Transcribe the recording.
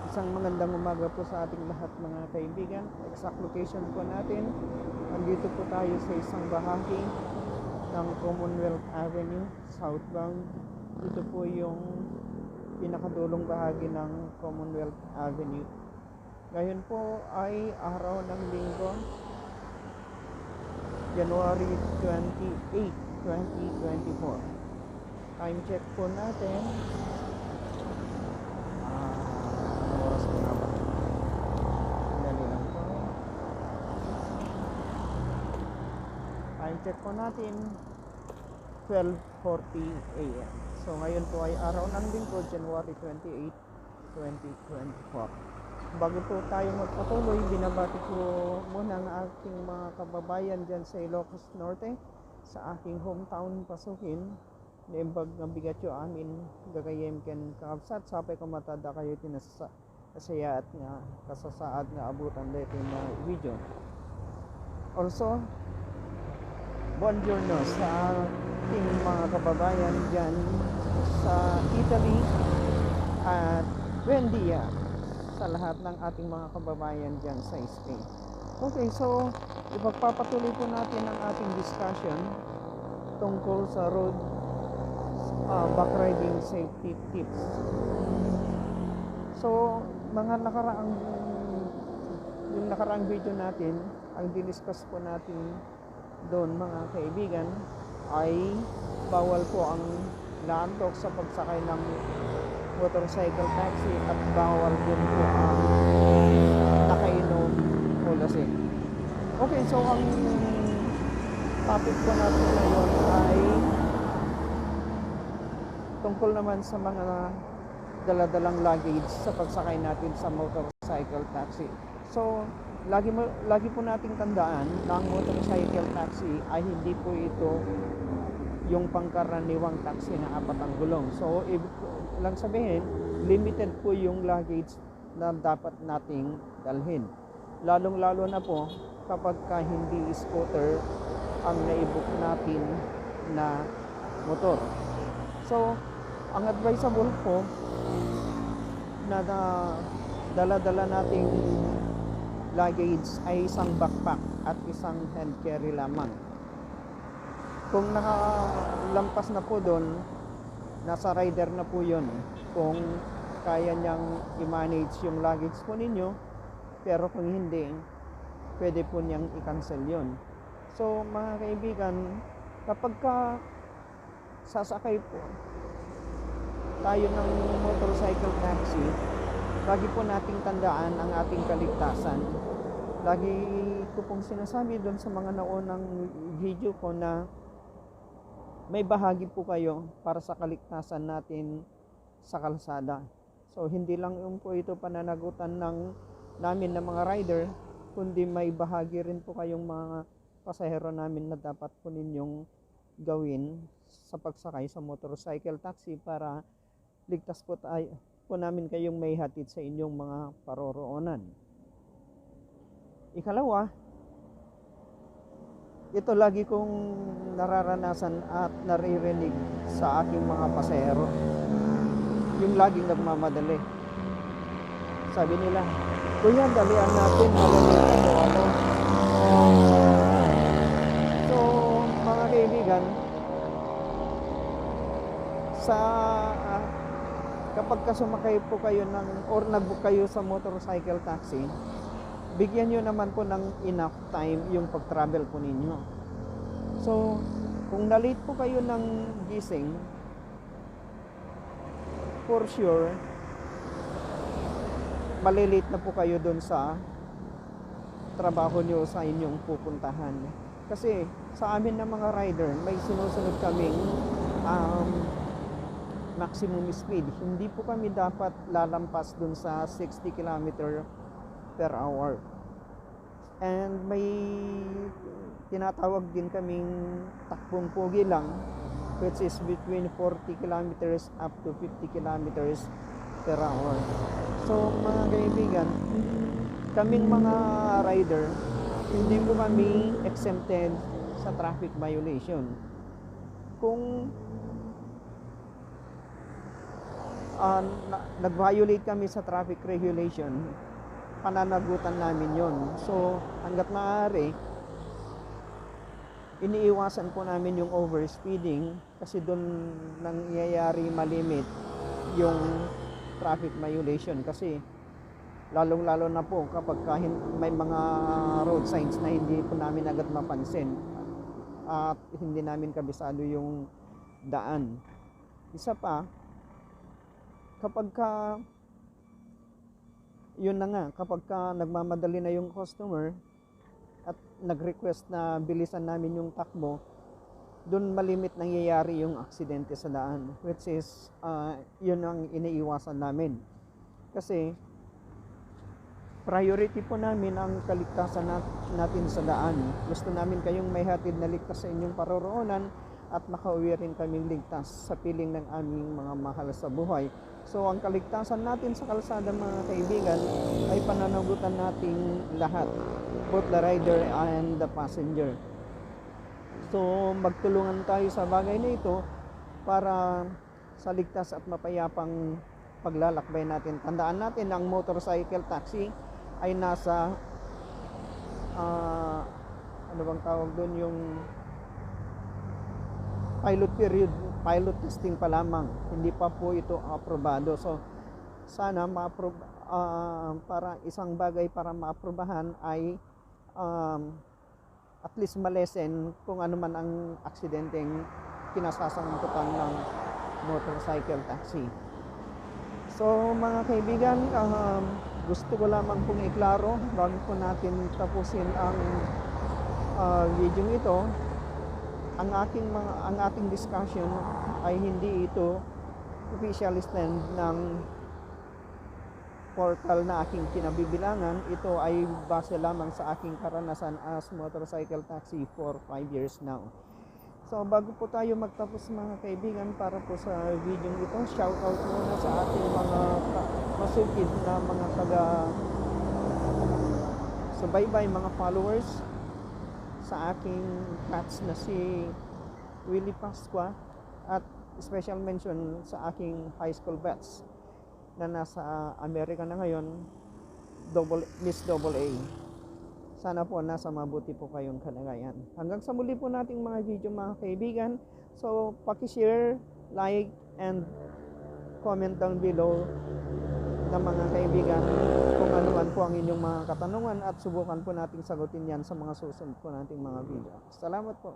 Isang magandang umaga po sa ating lahat mga kaibigan. Exact location po natin. Nandito po tayo sa isang bahagi ng Commonwealth Avenue, southbound. Dito po yung pinakadulong bahagi ng Commonwealth Avenue. Ngayon po ay araw ng linggo, January 28, 2024. Time check po natin. Oras po na ba? Dali lang po. Time check po natin, 12:40 a.m. So ngayon po ay araw ng linggo, January 28, 2024. Bago po tayo magpatuloy, binabati ko muna ang aking mga kababayan dyan sa Ilocos Norte, sa aking hometown Pasukin. Naimbag nga bigat yo amin gagayem ken kakabsat sapay kumatada kayo tinasaya at nga kasasaad nga abutan dito na video. Also, buongiorno sa ating mga kababayan dyan sa Italy at buen dia sa lahat ng ating mga kababayan dyan sa Spain. Okay, so ipagpapatuloy po natin ang ating discussion tungkol sa road backriding safety tips. So, yung nakaraang video natin, ang diniscuss po natin doon mga kaibigan ay bawal po ang naantok sa pagsakay ng motorcycle taxi at bawal din po ang nakainom o lasing. Okay, so ang topic po natin ngayon ay tungkol naman sa mga daladalang luggage sa pagsakay natin sa motorcycle taxi. So, lagi po nating tandaan na ang motorcycle taxi ay hindi po ito yung pangkaraniwang taxi na 4 ang gulong. So, ibig lang sabihin, limited po yung luggage na dapat nating dalhin. Lalong-lalo na po kapag hindi scooter ang naibuk natin na motor. So, ang advisable po na dala-dala nating luggage ay isang backpack at isang hand carry lamang. Kung nakalampas na po doon, nasa rider na po yun. Kung kaya niyang i-manage yung luggage po ninyo, pero kung hindi, pwede po niyang i-cancel yun. So, mga kaibigan, kapag sasakay po tayo ng motorcycle taxi, lagi po nating tandaan ang ating kaligtasan. Lagi ko pong sinasabi doon sa mga naunang video ko na may bahagi po kayo para sa kaligtasan natin sa kalsada. So hindi lang yung po ito pananagutan namin ng mga rider, kundi may bahagi rin po kayong mga pasahero namin na dapat po ninyong gawin sa pagsakay sa motorcycle taxi para ligtas po namin kayong may hatid sa inyong mga paroroonan. Ikalawa, ito lagi kong nararanasan at naririnig sa aking mga pasahero, yung laging nagmamadali. Sabi nila, kuya, dalian natin, maliliit o ano. So, mga kaibigan, kapag sumakay po kayo or nag-book kayo sa motorcycle taxi, bigyan nyo naman po ng enough time yung pag-travel po ninyo. So, kung na-late po kayo ng gising, for sure, malilate na po kayo dun sa trabaho nyo sa inyong pupuntahan. Kasi sa amin na mga rider, may sinusunod kaming maximum speed. Hindi po kami dapat lalampas dun sa 60 km per hour. And may tinatawag din kaming takbong pogi lang, which is between 40 kilometers up to 50 kilometers per hour. So mga kaibigan, kaming mga rider, hindi po kami exempted sa traffic violation. Kung nag-violate kami sa traffic regulation, pananagutan namin yon. So hanggat maaari, iniiwasan po namin yung overspeeding kasi doon nangyayari malimit yung traffic violation, kasi lalong-lalo na po kapag may mga road signs na hindi po namin agad mapansin at hindi namin kabisado yung daan. Isa pa, kapag kapag nagmamadali na yung customer at nag-request na bilisan namin yung takbo, doon malimit nangyayari yung aksidente sa daan, which is yun ang iniiwasan namin. Kasi priority po namin ang kaligtasan natin sa daan. Gusto namin kayong may hatid na ligtas sa inyong paroroonan at makauwi rin kaming ligtas sa piling ng aming mga mahal sa buhay. So ang kaligtasan natin sa kalsada, mga kaibigan, ay pananagutan nating lahat, both the rider and the passenger. So magtulungan tayo sa bagay na ito para sa ligtas at mapayapang paglalakbay natin. Tandaan natin, ang motorcycle taxi ay nasa ano bang tawag doon, yung pilot period, pilot testing pa lamang, hindi pa po ito aprobado. So sana para isang bagay para maaprobahan ay at least malesen kung ano man ang aksidenteng kinasasangkutan ng motorcycle taxi. So mga kaibigan, gusto ko lamang pong iklaro bago po natin tapusin ang video ito, ang ating discussion ay hindi ito official stand ng portal na aking kinabibilangan. Ito ay base lamang sa aking karanasan as motorcycle taxi for 5 years now. So bago po tayo magtapos, mga kaibigan, para po sa video ito, shoutout muna sa ating mga masugid na mga subaybay, mga followers sa aking catch na si Willie Pasqua, at special mention sa aking high school batch na nasa Amerika na ngayon, Miss AA. Sana po nasa mabuti po kayong kalagayan. Hanggang sa muli po nating mga video, mga kaibigan. So paki-share, like, and comment down below na mga kaibigan kung ano man po ang inyong mga katanungan, at subukan po nating sagutin yan sa mga susunod po nating mga video. Salamat po.